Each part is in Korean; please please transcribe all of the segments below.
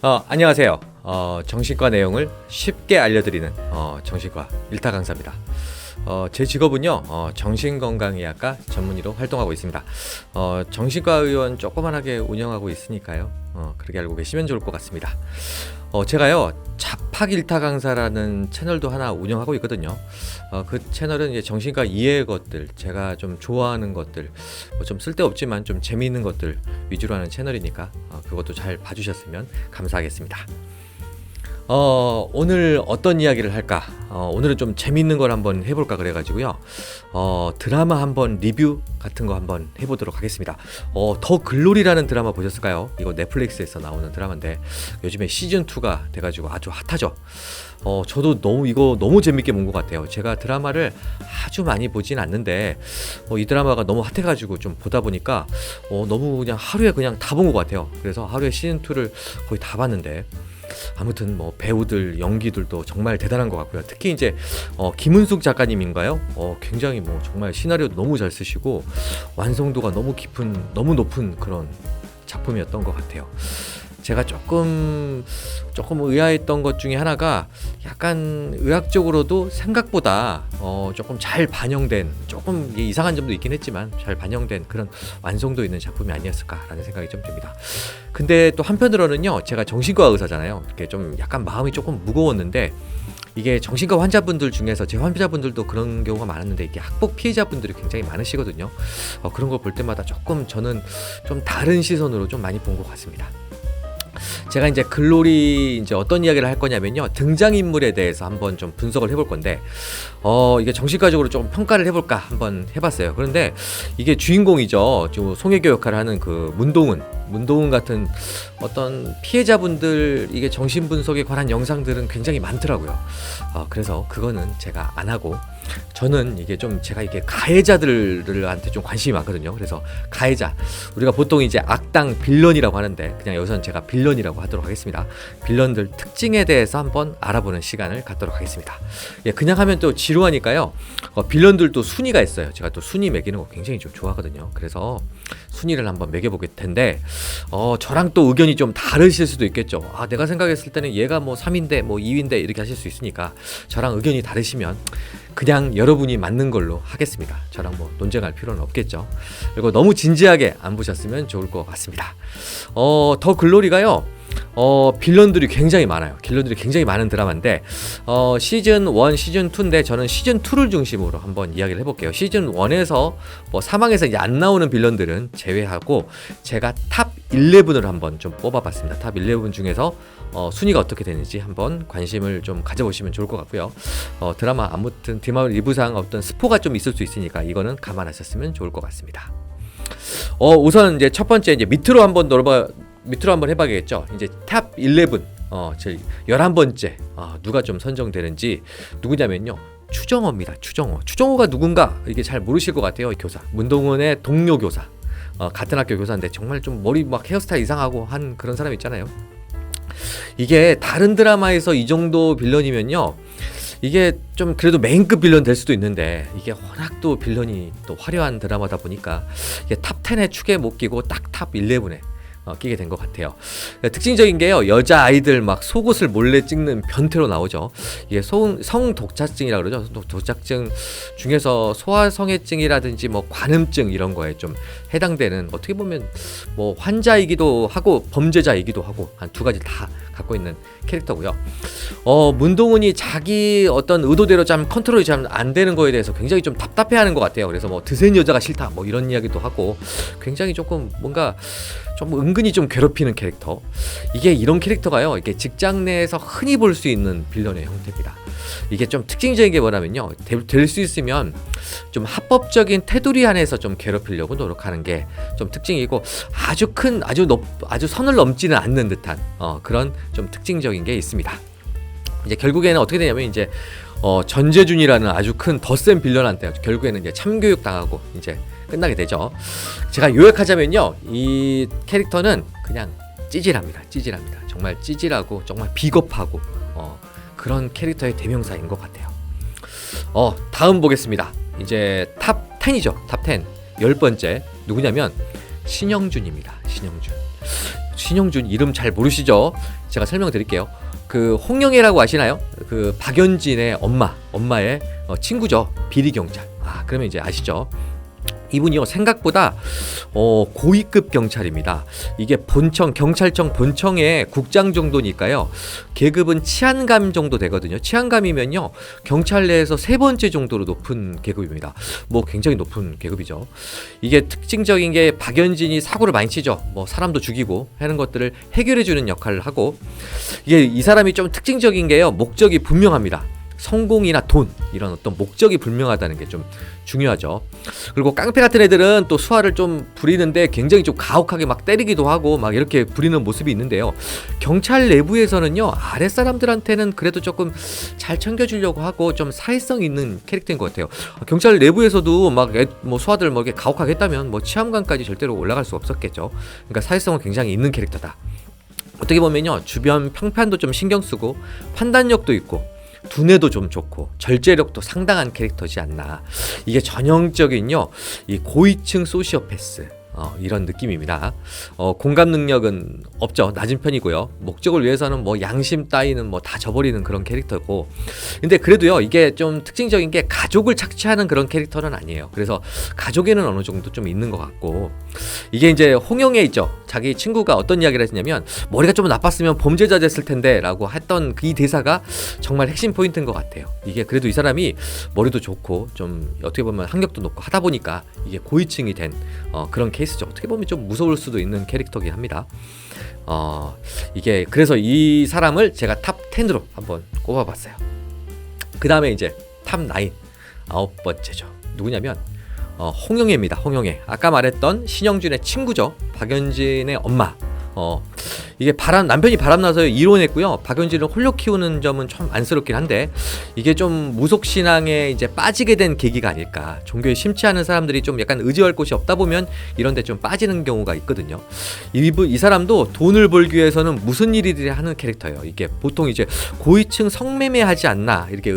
안녕하세요. 정신과 내용을 쉽게 알려드리는 정신과 일타 강사입니다. 제 직업은요, 정신건강의학과 전문의로 활동하고 있습니다. 정신과 의원 조그만하게 운영하고 있으니까요. 그렇게 알고 계시면 좋을 것 같습니다. 제가요, 자팍 일타 강사라는 채널도 하나 운영하고 있거든요. 그 채널은 이제 정신과 이해의 것들, 제가 좀 좋아하는 것들, 좀 쓸데없지만 좀 재미있는 것들 위주로 하는 채널이니까 그것도 잘 봐주셨으면 감사하겠습니다. 오늘 어떤 이야기를 할까? 오늘은 좀 재밌는 걸 한번 해볼까 그래가지고요. 드라마 한번 리뷰 같은 거 한번 해보도록 하겠습니다. 더 글로리라는 드라마 보셨을까요? 이거 넷플릭스에서 나오는 드라마인데 요즘에 시즌2가 돼가지고 아주 핫하죠. 저도 이거 너무 재밌게 본 것 같아요. 제가 드라마를 아주 많이 보진 않는데 이 드라마가 너무 핫해가지고 좀 보다 보니까 너무 그냥 하루에 그냥 다 본 것 같아요. 그래서 하루에 시즌2를 거의 다 봤는데 아무튼 뭐 배우들 연기들도 정말 대단한 것 같고요. 특히 이제 김은숙 작가님인가요? 굉장히 뭐 정말 시나리오도 너무 잘 쓰시고 완성도가 너무 높은 그런 작품이었던 것 같아요. 제가 조금 의아했던 것 중에 하나가 약간 의학적으로도 생각보다 조금 잘 반영된, 조금 이상한 점도 있긴 했지만 잘 반영된 그런 완성도 있는 작품이 아니었을까라는 생각이 좀 듭니다. 근데 또 한편으로는요, 제가 정신과 의사잖아요. 이렇게 좀 약간 마음이 조금 무거웠는데 이게 정신과 환자분들 중에서 제 환자분들도 그런 경우가 많았는데 이게 학폭 피해자분들이 굉장히 많으시거든요. 그런 걸 볼 때마다 조금 저는 좀 다른 시선으로 좀 많이 본 것 같습니다. 제가 이제 글로리 이제 어떤 이야기를 할 거냐면요, 등장인물에 대해서 한번 좀 분석을 해볼 건데 이게 정신과적으로 좀 평가를 해볼까 한번 해봤어요. 그런데 이게 주인공이죠, 좀 송혜교 역할을 하는 그 문도은 같은 어떤 피해자분들, 이게 정신분석에 관한 영상들은 굉장히 많더라고요. 그래서 그거는 제가 안 하고 저는 이게 좀 제가 이게 가해자들한테 좀 관심이 많거든요. 그래서 가해자, 우리가 보통 이제 악당 빌런이라고 하는데 그냥 여기서는 제가 빌런이라고 하도록 하겠습니다. 빌런들 특징에 대해서 한번 알아보는 시간을 갖도록 하겠습니다. 그냥 하면 또 지루하니까요. 빌런들도 순위가 있어요. 제가 또 순위 매기는 거 굉장히 좀 좋아하거든요. 그래서 순위를 한번 매겨보게 텐데 저랑 또 의견이 좀 다르실 수도 있겠죠. 내가 생각했을 때는 얘가 뭐 3인데 뭐 2인데 이렇게 하실 수 있으니까 저랑 의견이 다르시면 그냥 여러분이 맞는 걸로 하겠습니다. 저랑 뭐 논쟁할 필요는 없겠죠. 그리고 너무 진지하게 안 보셨으면 좋을 것 같습니다. 더 글로리가요, 빌런들이 굉장히 많아요. 빌런들이 굉장히 많은 드라마인데 시즌 1, 시즌 2인데 저는 시즌 2를 중심으로 한번 이야기를 해볼게요. 시즌 1에서 뭐 사망에서 이제 안 나오는 빌런들은 제외하고 제가 탑 11을 한번 좀 뽑아봤습니다. 탑 11 중에서 순위가 어떻게 되는지 한번 관심을 좀 가져보시면 좋을 것 같고요. 드라마 아무튼 드라마 리뷰상 어떤 스포가 좀 있을 수 있으니까 이거는 감안하셨으면 좋을 것 같습니다. 우선 이제 첫 번째 이제 밑으로 한번 해봐야겠죠. 이제 탑 11, 제 11번째 누가 좀 선정되는지, 누구냐면요, 추정호입니다. 추정호가 누군가 이게 잘 모르실 것 같아요. 교사, 문동은의 동료 교사, 같은 학교 교사인데 정말 좀 머리 막 헤어스타일 이상하고 한 그런 사람 있잖아요. 이게 다른 드라마에서 이 정도 빌런이면요, 이게 좀 그래도 메인급 빌런 될 수도 있는데 이게 워낙 또 빌런이 또 화려한 드라마다 보니까 이게 탑 10에 축에 못 끼고 딱 탑 11에 끼게 된 것 같아요. 특징적인 게요, 여자 아이들 막 속옷을 몰래 찍는 변태로 나오죠. 이게 성독자증이라 그러죠. 독자증 중에서 소아성애증이라든지 뭐 관음증 이런 거에 좀 해당되는, 어떻게 보면 뭐 환자이기도 하고 범죄자이기도 하고 한 두 가지 다 갖고 있는 캐릭터고요. 문동은이 자기 어떤 의도대로 좀 컨트롤이 잘 안 되는 거에 대해서 굉장히 좀 답답해하는 것 같아요. 그래서 뭐 드센 여자가 싫다 뭐 이런 이야기도 하고 굉장히 조금 뭔가 좀 은근히 좀 괴롭히는 캐릭터. 이게 이런 캐릭터가요, 이게 직장 내에서 흔히 볼 수 있는 빌런의 형태입니다. 이게 좀 특징적인 게 뭐냐면요, 될 수 있으면 좀 합법적인 테두리 안에서 좀 괴롭히려고 노력하는 게 좀 특징이고, 아주 선을 넘지는 않는 듯한 그런 좀 특징적인 게 있습니다. 이제 결국에는 어떻게 되냐면 이제 전재준이라는 아주 큰 더 센 빌런한테 결국에는 이제 참교육 당하고 이제 끝나게 되죠. 제가 요약하자면요, 이 캐릭터는 그냥 찌질합니다. 정말 찌질하고 정말 비겁하고 그런 캐릭터의 대명사인 것 같아요. 다음 보겠습니다. 이제 탑 10이죠. 탑 10. 10번째 누구냐면 신영준입니다. 신영준 이름 잘 모르시죠? 제가 설명드릴게요. 그 홍영애라고 아시나요? 그 박연진의 엄마의 친구죠. 비리 경찰. 그러면 이제 아시죠? 이분이요, 생각보다 고위급 경찰입니다. 이게 본청, 경찰청 본청의 국장 정도니까요, 계급은 치안감 정도 되거든요. 치안감이면요, 경찰 내에서 3번째 정도로 높은 계급입니다. 뭐 굉장히 높은 계급이죠. 이게 특징적인 게 박연진이 사고를 많이 치죠. 뭐 사람도 죽이고 하는 것들을 해결해주는 역할을 하고, 이게 이 사람이 좀 특징적인 게요, 목적이 분명합니다. 성공이나 돈, 이런 어떤 목적이 불명하다는 게 좀 중요하죠. 그리고 깡패 같은 애들은 또 수화를 좀 부리는데 굉장히 좀 가혹하게 막 때리기도 하고 막 이렇게 부리는 모습이 있는데요. 경찰 내부에서는요, 아랫사람들한테는 그래도 조금 잘 챙겨주려고 하고 좀 사회성 있는 캐릭터인 것 같아요. 경찰 내부에서도 막 뭐 수화들 뭐 이렇게 가혹하게 했다면 뭐 치안관까지 절대로 올라갈 수 없었겠죠. 그러니까 사회성은 굉장히 있는 캐릭터다. 어떻게 보면요, 주변 평판도 좀 신경 쓰고 판단력도 있고 두뇌도 좀 좋고 절제력도 상당한 캐릭터지 않나. 이게 전형적인요, 이 고위층 소시오패스 이런 느낌입니다. 공감 능력은 없죠. 낮은 편이고요. 목적을 위해서는 뭐 양심 따위는 뭐 다 저버리는 그런 캐릭터고. 근데 그래도요, 이게 좀 특징적인 게 가족을 착취하는 그런 캐릭터는 아니에요. 그래서 가족에는 어느 정도 좀 있는 것 같고, 이게 이제 홍영애 있죠. 자기 친구가 어떤 이야기를 했냐면, 머리가 좀 나빴으면 범죄자 됐을 텐데 라고 했던 이 대사가 정말 핵심 포인트인 것 같아요. 이게 그래도 이 사람이 머리도 좋고 좀 어떻게 보면 학력도 높고 하다 보니까 이게 고위층이 된 그런 케이스죠. 어떻게 보면 좀 무서울 수도 있는 캐릭터긴 합니다. 이게 그래서 이 사람을 제가 탑 10으로 한번 꼽아봤어요. 그 다음에 이제 탑 9, 9번째죠. 누구냐면 홍영애입니다. 홍영애. 아까 말했던 신영준의 친구죠. 박연진의 엄마. 이게 남편이 바람나서 이혼했고요. 박연진을 홀로 키우는 점은 좀 안쓰럽긴 한데, 이게 좀 무속신앙에 이제 빠지게 된 계기가 아닐까. 종교에 심취 하는 사람들이 좀 약간 의지할 곳이 없다 보면 이런 데 좀 빠지는 경우가 있거든요. 이 사람도 돈을 벌기 위해서는 무슨 일이든 하는 캐릭터예요. 이게 보통 이제 고위층 성매매하지 않나 이렇게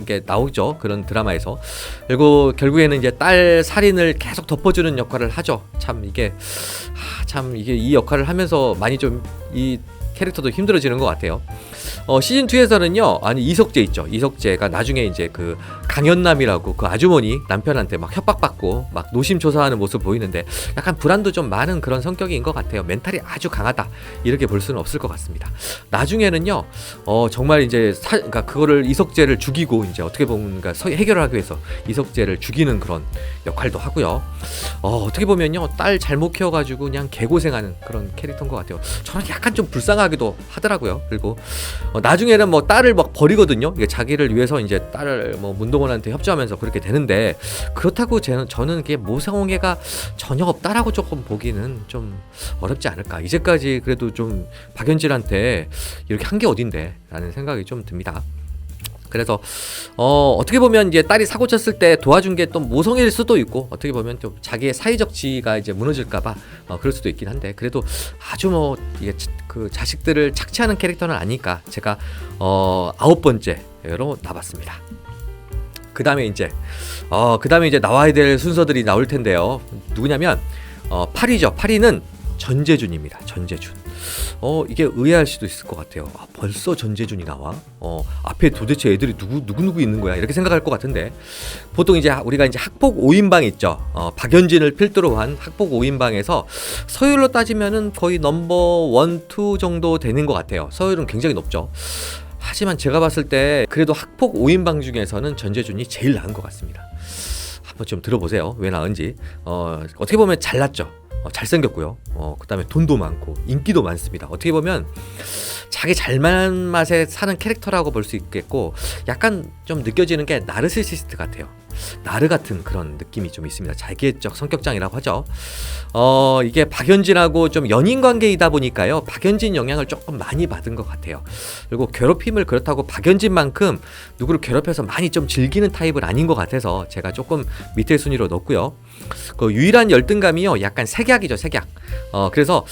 이게 나오죠. 그런 드라마에서. 그리고 결국에는 이제 딸 살인을 계속 덮어주는 역할을 하죠. 참 이게 이 역할을 하면서 많이 좀 이 캐릭터도 힘들어지는 것 같아요. 시즌 2에서는요, 이석재 있죠. 이석재가 나중에 이제 그 강연남이라고 그 아주머니 남편한테 막 협박받고 막 노심초사하는 모습 보이는데, 약간 불안도 좀 많은 그런 성격인 것 같아요. 멘탈이 아주 강하다 이렇게 볼 수는 없을 것 같습니다. 나중에는요, 정말 이제 그러니까 그거를 이석재를 죽이고 이제 어떻게 보면 해결을 하기 위해서 이석재를 죽이는 그런 역할도 하고요. 어떻게 보면요, 딸 잘못 키워가지고 그냥 개고생하는 그런 캐릭터인 것 같아요. 저는 약간 좀 불쌍하기도 하더라고요. 그리고 나중에는 뭐 딸을 막 버리거든요. 이게 자기를 위해서 이제 딸을 뭐 문동원한테 협조하면서 그렇게 되는데, 그렇다고 저는 그게 모성애가 전혀 없다라고 조금 보기는 좀 어렵지 않을까. 이제까지 그래도 좀 박연진한테 이렇게 한 게 어딘데 라는 생각이 좀 듭니다. 그래서 어떻게 보면 이제 딸이 사고 쳤을 때 도와준 게 또 모성애일 수도 있고, 어떻게 보면 좀 자기의 사회적 지위가 이제 무너질까봐 그럴 수도 있긴 한데, 그래도 아주 뭐 이게 그 자식들을 착취하는 캐릭터는 아니까 제가 9번째로 나봤습니다. 그 다음에 이제 나와야 될 순서들이 나올 텐데요. 누구냐면 8위죠. 8위는 전재준입니다. 전재준. 이게 의아할 수도 있을 것 같아요. 벌써 전재준이 나와? 앞에 도대체 애들이 누구 있는 거야? 이렇게 생각할 것 같은데, 보통 이제 우리가 이제 학폭 5인방 있죠. 박연진을 필두로 한 학폭 5인방에서 서열로 따지면은 거의 넘버 1, 2 정도 되는 것 같아요. 서열은 굉장히 높죠. 하지만 제가 봤을 때 그래도 학폭 5인방 중에서는 전재준이 제일 나은 것 같습니다. 한번 좀 들어보세요. 왜 나은지. 어떻게 보면 잘났죠. 잘생겼고요. 그 다음에 돈도 많고 인기도 많습니다. 어떻게 보면 자기 잘만 맛에 사는 캐릭터라고 볼 수 있겠고, 약간 좀 느껴지는 게 나르시시스트 같아요. 나르 같은 그런 느낌이 좀 있습니다. 자기애적 성격장이라고 하죠. 이게 박연진하고 좀 연인 관계이다 보니까요, 박연진 영향을 조금 많이 받은 것 같아요. 그리고 괴롭힘을 그렇다고 박연진만큼 누구를 괴롭혀서 많이 좀 즐기는 타입은 아닌 것 같아서 제가 조금 밑에 순위로 넣었고요. 그 유일한 열등감이요, 약간 색약이죠. 색약. 그래서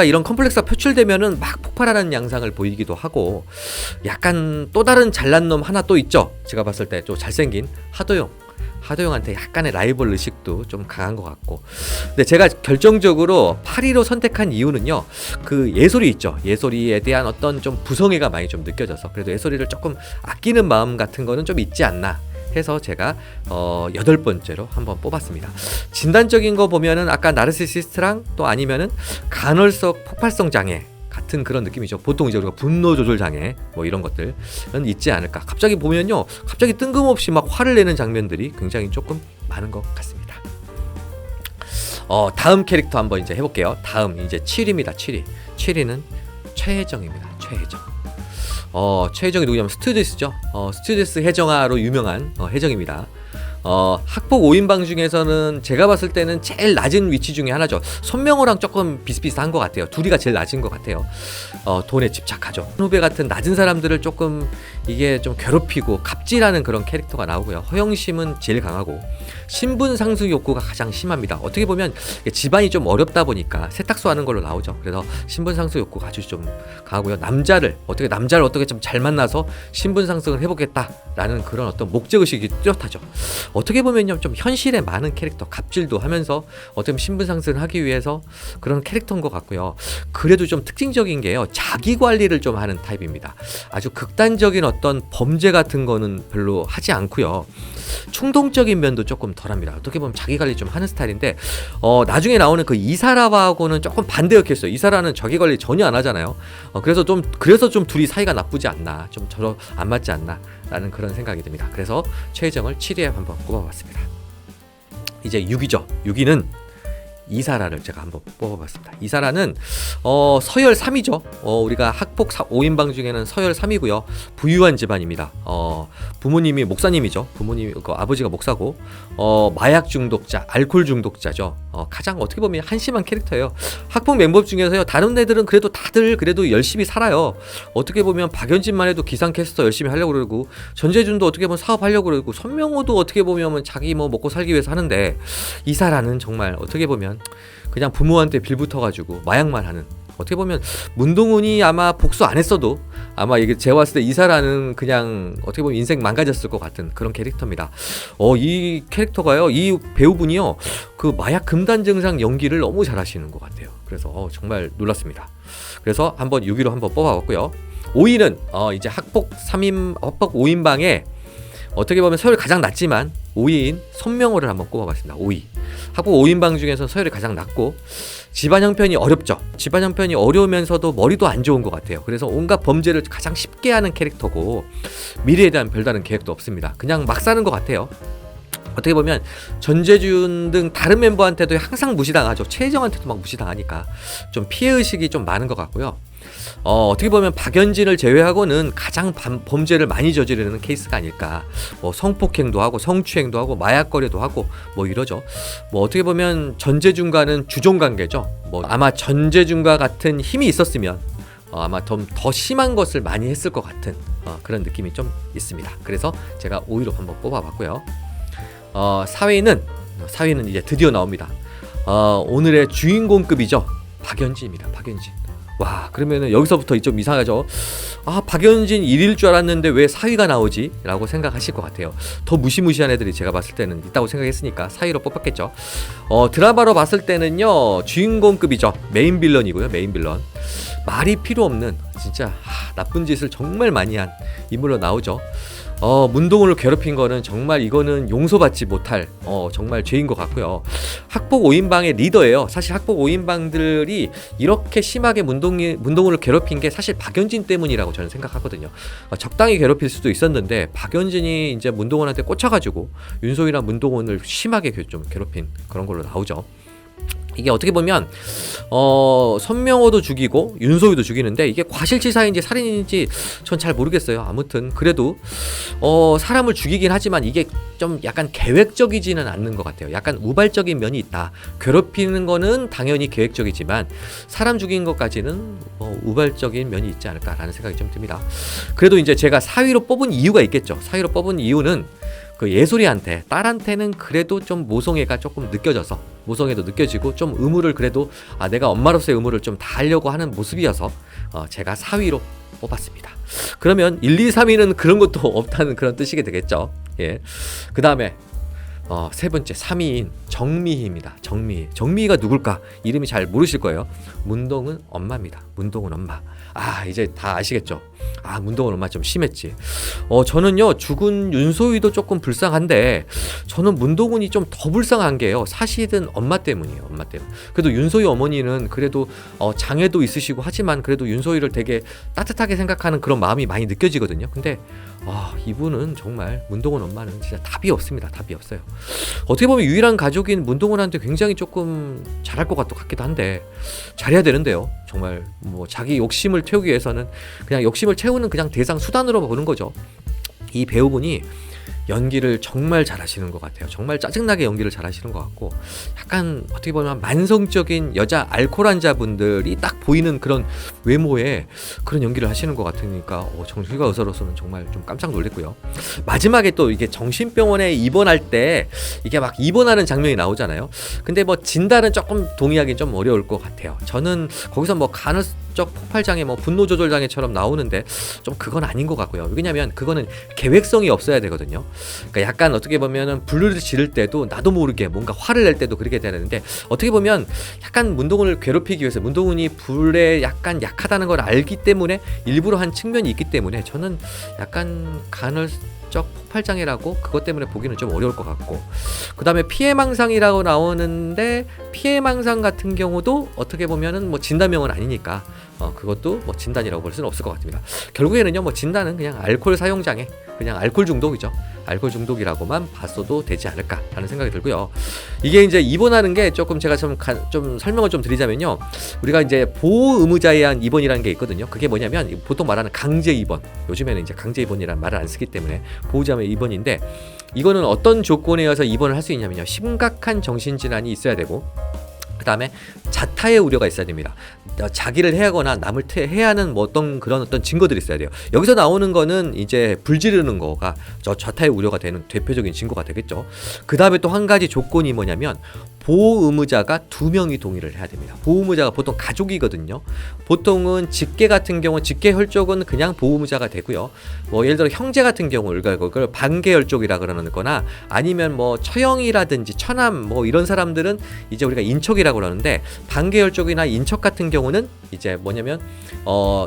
이런 컴플렉스가 표출되면은 막 폭발하는 양상을 보이기도 하고, 약간 또 다른 잘난 놈 하나 또 있죠. 제가 봤을 때 좀 잘생긴 하도영. 하도영한테 약간의 라이벌 의식도 좀 강한 것 같고. 근데 제가 결정적으로 8위로 선택한 이유는요, 그 예솔이 있죠. 예솔이에 대한 어떤 좀 부성애가 많이 좀 느껴져서, 그래도 예솔이를 조금 아끼는 마음 같은 거는 좀 있지 않나 해서 제가 8번째로 한번 뽑았습니다. 진단적인 거 보면은 아까 나르시시스트랑 또 아니면은 간헐적 폭발성 장애 같은 그런 느낌이죠. 보통 이제 우리가 분노 조절 장애 뭐 이런 것들은 있지 않을까. 갑자기 보면요, 갑자기 뜬금없이 막 화를 내는 장면들이 굉장히 조금 많은 것 같습니다. 다음 캐릭터 한번 이제 해볼게요. 다음 이제 7위입니다. 7위. 7위는 최혜정입니다. 최혜정. 최혜정이 누구냐면 스튜디스죠. 스튜디스 혜정아로 유명한 혜정입니다. 학폭 5인방 중에서는 제가 봤을 때는 제일 낮은 위치 중에 하나죠. 손명호랑 조금 비슷비슷한 것 같아요. 둘이가 제일 낮은 것 같아요. 돈에 집착하죠. 후배 같은 낮은 사람들을 조금 이게 좀 괴롭히고 갑질하는 그런 캐릭터가 나오고요. 허영심은 제일 강하고 신분 상승 욕구가 가장 심합니다. 어떻게 보면 집안이 좀 어렵다 보니까 세탁소 하는 걸로 나오죠. 그래서 신분 상승 욕구가 아주 좀 강하고요. 남자를 어떻게 좀 잘 만나서 신분 상승을 해보겠다라는 그런 어떤 목적 의식이 뚜렷하죠. 어떻게 보면요, 좀 현실에 많은 캐릭터, 갑질도 하면서 어떻게 보면 신분 상승을 하기 위해서 그런 캐릭터인 것 같고요. 그래도 좀 특징적인 게요, 자기 관리를 좀 하는 타입입니다. 아주 극단적인 어떤 범죄 같은 거는 별로 하지 않고요. 충동적인 면도 조금 덜합니다. 어떻게 보면 자기 관리 좀 하는 스타일인데, 나중에 나오는 그 이사라하고는 조금 반대였겠어요. 이사라는 자기 관리 전혀 안 하잖아요. 그래서 좀 둘이 사이가 나쁘지 않나, 좀 서로 안 맞지 않나 라는 그런 생각이 듭니다. 그래서 최혜정을 7위에 한번 꼽아봤습니다. 이제 6위죠. 6위는 이사라를 제가 한번 뽑아봤습니다. 이사라는 서열 3위죠. 우리가 학폭 5인방 중에는 서열 3위고요. 부유한 집안입니다. 부모님이 목사님이죠. 부모님 아버지가 목사고 마약 중독자, 알코올 중독자죠. 가장 어떻게 보면 한심한 캐릭터예요. 학폭 멤버 중에서요, 다른 애들은 다들 열심히 살아요. 어떻게 보면 박연진만 해도 기상캐스터 열심히 하려고 그러고, 전재준도 어떻게 보면 사업하려고 그러고, 손명호도 어떻게 보면 자기 먹고 살기 위해서 하는데, 이사라는 정말 어떻게 보면 그냥 부모한테 빌붙어가지고 마약만 하는, 어떻게 보면 문동훈이 아마 복수 안 했어도 아마 이게 제가 봤을 때 이사라는 그냥 어떻게 보면 인생 망가졌을 것 같은 그런 캐릭터입니다. 이 캐릭터가요, 이 배우분이요, 그 마약 금단 증상 연기를 너무 잘하시는 것 같아요. 그래서 정말 놀랐습니다. 그래서 한번 6위로 한번 뽑아봤고요. 5위는 이제 학폭 5인방에 어떻게 보면 서열 가장 낮지만 5위인 손명호를 한번 꼽아봤습니다. 5위. 학폭 5인방 중에서 서열이 가장 낮고, 집안 형편이 어렵죠. 집안 형편이 어려우면서도 머리도 안 좋은 것 같아요. 그래서 온갖 범죄를 가장 쉽게 하는 캐릭터고, 미래에 대한 별다른 계획도 없습니다. 그냥 막 사는 것 같아요. 어떻게 보면 전재준 등 다른 멤버한테도 항상 무시당하죠. 최혜정한테도 막 무시당하니까 좀 피해의식이 좀 많은 것 같고요. 어떻게 보면 박연진을 제외하고는 가장 범죄를 많이 저지르는 케이스가 아닐까. 성폭행도 하고 성추행도 하고 마약 거래도 하고 뭐 이러죠. 어떻게 보면 전재준과는 주종 관계죠. 아마 전재준과 같은 힘이 있었으면 아마 좀 더 심한 것을 많이 했을 것 같은 그런 느낌이 좀 있습니다. 그래서 제가 5위로 한번 뽑아봤고요. 4위는 이제 드디어 나옵니다. 오늘의 주인공급이죠. 박연진입니다. 박연진. 와, 그러면은 여기서부터 좀 이상하죠. 박연진 1위일 줄 알았는데 왜 4위가 나오지? 라고 생각하실 것 같아요. 더 무시무시한 애들이 제가 봤을 때는 있다고 생각했으니까 4위로 뽑았겠죠. 드라마로 봤을 때는요, 주인공급이죠. 메인 빌런이고요. 메인 빌런. 말이 필요 없는 진짜 나쁜 짓을 정말 많이 한 인물로 나오죠. 문동훈을 괴롭힌 거는 정말 이거는 용서받지 못할 정말 죄인 것 같고요. 학폭 5인방의 리더예요. 사실 학폭 5인방들이 이렇게 심하게 문동훈을 괴롭힌 게 사실 박연진 때문이라고 저는 생각하거든요. 적당히 괴롭힐 수도 있었는데 박연진이 이제 문동훈한테 꽂혀가지고 윤소희랑 문동훈을 심하게 좀 괴롭힌 그런 걸로 나오죠. 이게 어떻게 보면 손명호도 죽이고 윤소희도 죽이는데, 이게 과실치사인지 살인인지 전 잘 모르겠어요. 아무튼 그래도 사람을 죽이긴 하지만 이게 좀 약간 계획적이지는 않는 것 같아요. 약간 우발적인 면이 있다. 괴롭히는 거는 당연히 계획적이지만 사람 죽인 것까지는 우발적인 면이 있지 않을까라는 생각이 좀 듭니다. 그래도 이제 제가 4위로 뽑은 이유가 있겠죠. 4위로 뽑은 이유는 그 예솔이한테, 딸한테는 그래도 좀 모성애가 조금 느껴져서, 모성애도 느껴지고 좀 의무를 그래도 내가 엄마로서의 의무를 좀 다하려고 하는 모습이어서 제가 4위로 뽑았습니다. 그러면 1, 2, 3위는 그런 것도 없다는 그런 뜻이게 되겠죠. 예. 그 다음에 세 번째 3위인 정미희입니다. 정미희가 누굴까? 이름이 잘 모르실 거예요. 문동은 엄마입니다. 문동은 엄마. 이제 다 아시겠죠? 문동은 엄마 좀 심했지. 저는요, 죽은 윤소희도 조금 불쌍한데, 저는 문동은이 좀 더 불쌍한 게요, 사실은 엄마 때문이에요. 엄마 때문. 그래도 윤소희 어머니는 그래도 장애도 있으시고 하지만 그래도 윤소희를 되게 따뜻하게 생각하는 그런 마음이 많이 느껴지거든요. 근데 이분은 정말, 문동은 엄마는 진짜 답이 없습니다. 답이 없어요. 어떻게 보면 유일한 가족인 문동은한테 굉장히 조금 잘할 것 같기도 한데, 잘해야 되는데요. 정말 뭐 자기 욕심을 채우기 위해서는 그냥 욕심을 채우는 그냥 대상 수단으로 보는 거죠. 이 배우분이 연기를 정말 잘하시는 것 같아요. 정말 짜증나게 연기를 잘하시는 것 같고, 약간 어떻게 보면 만성적인 여자 알코올 환자분들이 딱 보이는 그런 외모에 그런 연기를 하시는 것 같으니까 정신과 의사로서는 정말 좀 깜짝 놀랐고요. 마지막에 또 이게 정신병원에 입원할 때 이게 막 입원하는 장면이 나오잖아요. 근데 뭐 진단은 조금 동의하기 좀 어려울 것 같아요. 저는 거기서 뭐 간헐적 폭발장애, 뭐 분노 조절 장애처럼 나오는데 좀 그건 아닌 것 같고요. 왜냐면 그거는 계획성이 없어야 되거든요. 그러니까 약간 어떻게 보면은 불을 지를 때도 나도 모르게 뭔가 화를 낼 때도 그렇게 되는데, 어떻게 보면 약간 문동은을 괴롭히기 위해서, 문동은이 불에 약간 약하다는 걸 알기 때문에 일부러 한 측면이 있기 때문에 저는 약간 간헐적 폭발장애라고 그것 때문에 보기는 좀 어려울 것 같고, 그 다음에 피해망상이라고 나오는데, 피해망상 같은 경우도 어떻게 보면은 뭐 진단명은 아니니까 그것도 뭐 진단이라고 볼 수는 없을 것 같습니다. 결국에는요, 뭐 진단은 그냥 알코올 사용장애, 그냥 알코올 중독이죠. 알코올 중독이라고만 봤어도 되지 않을까라는 생각이 들고요. 이게 이제 입원하는 게 조금 제가 좀 설명을 좀 드리자면요, 우리가 이제 보호 의무자에 의한 입원이라는 게 있거든요. 그게 뭐냐면 보통 말하는 강제 입원, 요즘에는 이제 강제 입원이라는 말을 안 쓰기 때문에 보호자의 입원인데, 이거는 어떤 조건에 의해서 입원을 할 수 있냐면요, 심각한 정신질환이 있어야 되고, 그 다음에 자타의 우려가 있어야 됩니다. 자기를 해하거나 남을 해하는 뭐 어떤 증거들이 있어야 돼요. 여기서 나오는 거는 이제 불 지르는 거가 자타의 우려가 되는 대표적인 증거가 되겠죠. 그 다음에 또 한 가지 조건이 뭐냐면, 보호 의무자가 2명이 동의를 해야 됩니다. 보호 의무자가 보통 가족이거든요. 보통은 직계 같은 경우, 직계 혈족은 그냥 보호 의무자가 되고요. 뭐 예를 들어 형제 같은 경우 그걸 반계 혈족이라 그러는 거나, 아니면 뭐 처형이라든지 처남 뭐 이런 사람들은 이제 우리가 인척이라고 그러는데, 반계 혈족이나 인척 같은 경우는 이제 뭐냐면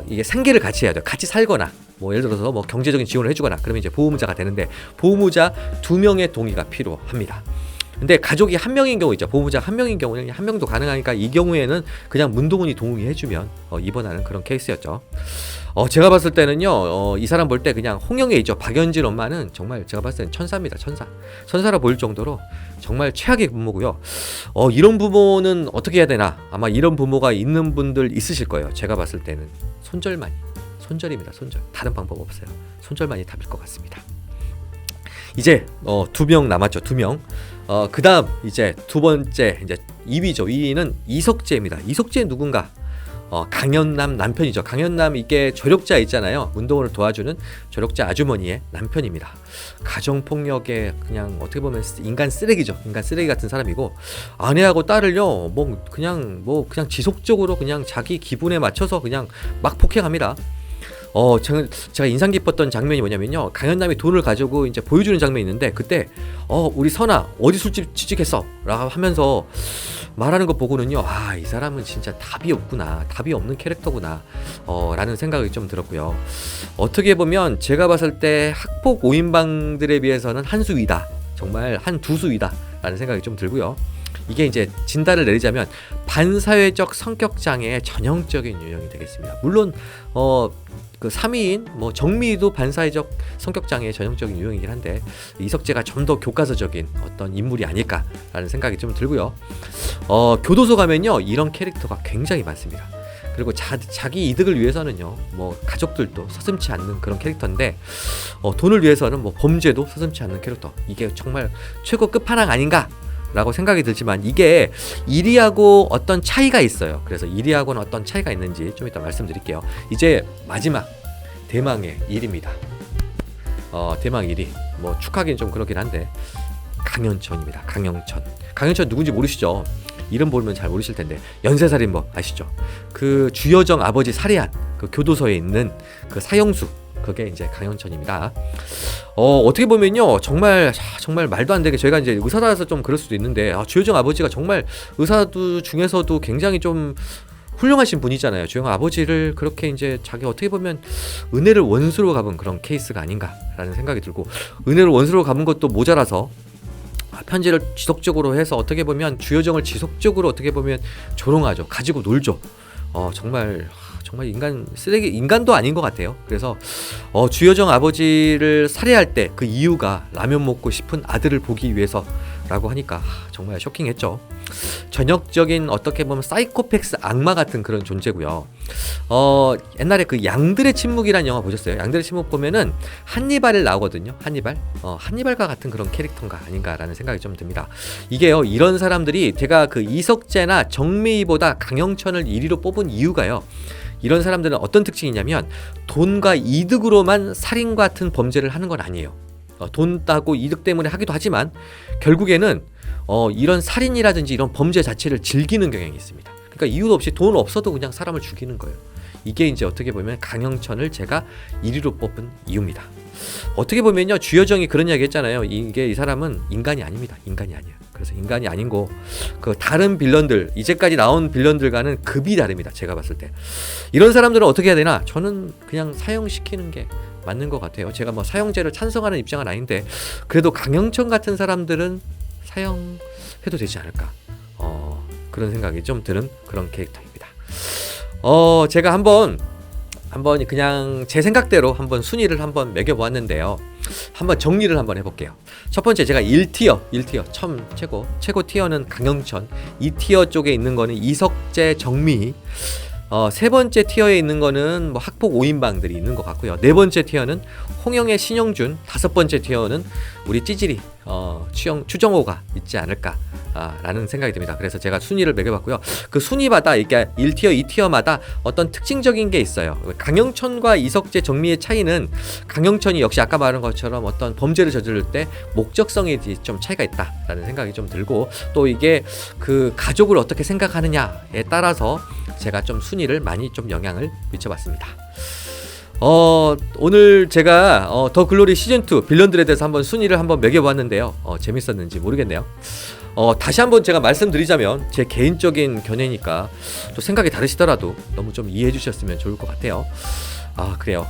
이게 생계를 같이 해야 돼요. 같이 살거나 뭐 예를 들어서 뭐 경제적인 지원을 해주거나 그러면 이제 보호 의무자가 되는데, 보호 의무자 2명의 동의가 필요합니다. 근데 가족이 1명인 경우 있죠. 보호자 1명인 경우는 1명도 가능하니까, 이 경우에는 그냥 문동은이 동의해주면 입원하는 그런 케이스였죠. 제가 봤을 때는요, 이 사람 볼 때 그냥 홍영애 있죠. 박연진 엄마는 정말 제가 봤을 때는 천사입니다. 천사라 보일 정도로 정말 최악의 부모고요. 이런 부모는 어떻게 해야 되나? 아마 이런 부모가 있는 분들 있으실 거예요. 제가 봤을 때는 손절입니다. 손절. 다른 방법 없어요. 손절만이 답일 것 같습니다. 이제 2명 남았죠. 2명. 그 다음 이제 두 번째, 이제 2위죠. 2위는 이석재입니다. 이석재 누군가? 강연남 남편이죠. 강연남, 이게 조력자 있잖아요. 문동은을 도와주는 조력자 아주머니의 남편입니다. 가정폭력에 그냥 어떻게 보면 인간 쓰레기죠. 인간 쓰레기 같은 사람이고, 아내하고 딸을요, 그냥 지속적으로 그냥 자기 기분에 맞춰서 그냥 막 폭행합니다. 제가 인상 깊었던 장면이 뭐냐면요, 강연남이 돈을 가지고 이제 보여주는 장면이 있는데, 그때 우리 선아 어디 술집 취직했어? 라고 하면서 말하는 거 보고는요, 이 사람은 진짜 답이 없구나, 답이 없는 캐릭터구나 라는 생각이 좀 들었고요. 어떻게 보면 제가 봤을 때 학폭 5인방들에 비해서는 한 수 위다, 정말 한 두 수 위다 라는 생각이 좀 들고요. 이게 이제 진단을 내리자면 반사회적 성격장애의 전형적인 유형이 되겠습니다. 물론 그 3위인 뭐 정미도 반사회적 성격장애의 전형적인 유형이긴 한데, 이석재가 좀 더 교과서적인 어떤 인물이 아닐까라는 생각이 좀 들고요. 교도소 가면요, 이런 캐릭터가 굉장히 많습니다. 그리고 자기 이득을 위해서는요, 뭐 가족들도 서슴지 않는 그런 캐릭터인데, 돈을 위해서는 뭐 범죄도 서슴지 않는 캐릭터. 이게 정말 최고 끝판왕 아닌가? 라고 생각이 들지만, 이게 1위하고 어떤 차이가 있어요. 그래서 1위하고는 어떤 차이가 있는지 좀 이따 말씀드릴게요. 이제 마지막 대망의 1위입니다. 대망 1위, 뭐 축하하기는 좀 그렇긴 한데, 강현천입니다. 강현천 누군지 모르시죠? 이름 보면 잘 모르실 텐데, 연쇄살인범 아시죠? 그 주여정 아버지 살해한 그 교도소에 있는 그 사형수, 그게 이제 강영천입니다. 어떻게 보면요, 정말 말도 안 되게, 저희가 이제 의사라서 좀 그럴 수도 있는데, 주효정 아버지가 정말 의사도 중에서도 굉장히 좀 훌륭하신 분이잖아요. 주영 아버지를 그렇게 이제 자기 어떻게 보면 은혜를 원수로 갚은 그런 케이스가 아닌가라는 생각이 들고, 은혜를 원수로 갚은 것도 모자라서 편지를 지속적으로 해서 어떻게 보면 주효정을 지속적으로 어떻게 보면 조롱하죠. 가지고 놀죠. 정말 쓰레기, 인간도 아닌 것 같아요. 그래서 주효정 아버지를 살해할 때 그 이유가 라면 먹고 싶은 아들을 보기 위해서라고 하니까 정말 쇼킹했죠. 전형적인 어떻게 보면 사이코패스 악마 같은 그런 존재고요. 옛날에 그 양들의 침묵이라는 영화 보셨어요? 양들의 침묵 보면은 한니발을 나오거든요. 한니발과 같은 그런 캐릭터가 아닌가라는 생각이 좀 듭니다. 이게요, 이런 사람들이 제가 그 이석재나 정미희보다 강영천을 1위로 뽑은 이유가요, 이런 사람들은 어떤 특징이냐면 돈과 이득으로만 살인 같은 범죄를 하는 건 아니에요. 돈 따고 이득 때문에 하기도 하지만 결국에는 이런 살인이라든지 이런 범죄 자체를 즐기는 경향이 있습니다. 그러니까 이유도 없이 돈 없어도 그냥 사람을 죽이는 거예요. 이게 이제 어떻게 보면 강영천을 제가 1위로 뽑은 이유입니다. 어떻게 보면요, 주효정이 그런 이야기 했잖아요. 이 사람은 인간이 아닙니다. 인간이 아니에요. 그래서 인간이 아닌 거, 그 다른 빌런들, 이제까지 나온 빌런들과는 급이 다릅니다. 제가 봤을 때 이런 사람들은 어떻게 해야 되나, 저는 그냥 사형시키는 게 맞는 것 같아요. 제가 뭐 사형제를 찬성하는 입장은 아닌데, 그래도 강영천 같은 사람들은 사형해도 되지 않을까, 그런 생각이 좀 드는 그런 캐릭터입니다. 제가 한번 그냥 제 생각대로 한번 순위를 한번 매겨보았는데요. 한번 정리를 한번 해볼게요. 첫 번째, 제가 1티어 처음 최고 티어는 강영천, 2티어 쪽에 있는 거는 이석재, 정미희, 세 번째 티어에 있는 거는 뭐 학폭 5인방들이 있는 것 같고요. 네 번째 티어는 홍영애, 신영준, 다섯 번째 티어는 우리 찌질이 추정호가 있지 않을까 라는 생각이 듭니다. 그래서 제가 순위를 매겨봤고요. 그 순위마다 이렇게 1티어, 2티어마다 어떤 특징적인 게 있어요. 강영천과 이석재, 정미의 차이는, 강영천이 역시 아까 말한 것처럼 어떤 범죄를 저지를 때 목적성에 좀 차이가 있다라는 생각이 좀 들고, 또 이게 그 가족을 어떻게 생각하느냐에 따라서 제가 좀 순위를 많이 좀 영향을 미쳐봤습니다. 오늘 제가 더 글로리 시즌2 빌런들에 대해서 한번 순위를 한번 매겨봤는데요. 재밌었는지 모르겠네요. 다시 한번 제가 말씀드리자면, 제 개인적인 견해니까 또 생각이 다르시더라도 너무 좀 이해해 주셨으면 좋을 것 같아요. 그래요.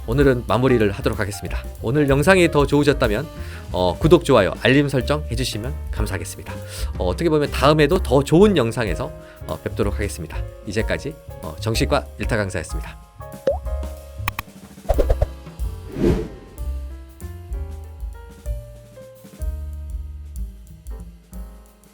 오늘은 마무리를 하도록 하겠습니다. 오늘 영상이 더 좋으셨다면 구독, 좋아요, 알림 설정 해주시면 감사하겠습니다. 어떻게 보면 다음에도 더 좋은 영상에서 뵙도록 하겠습니다. 이제까지 정신과 일타 강사였습니다.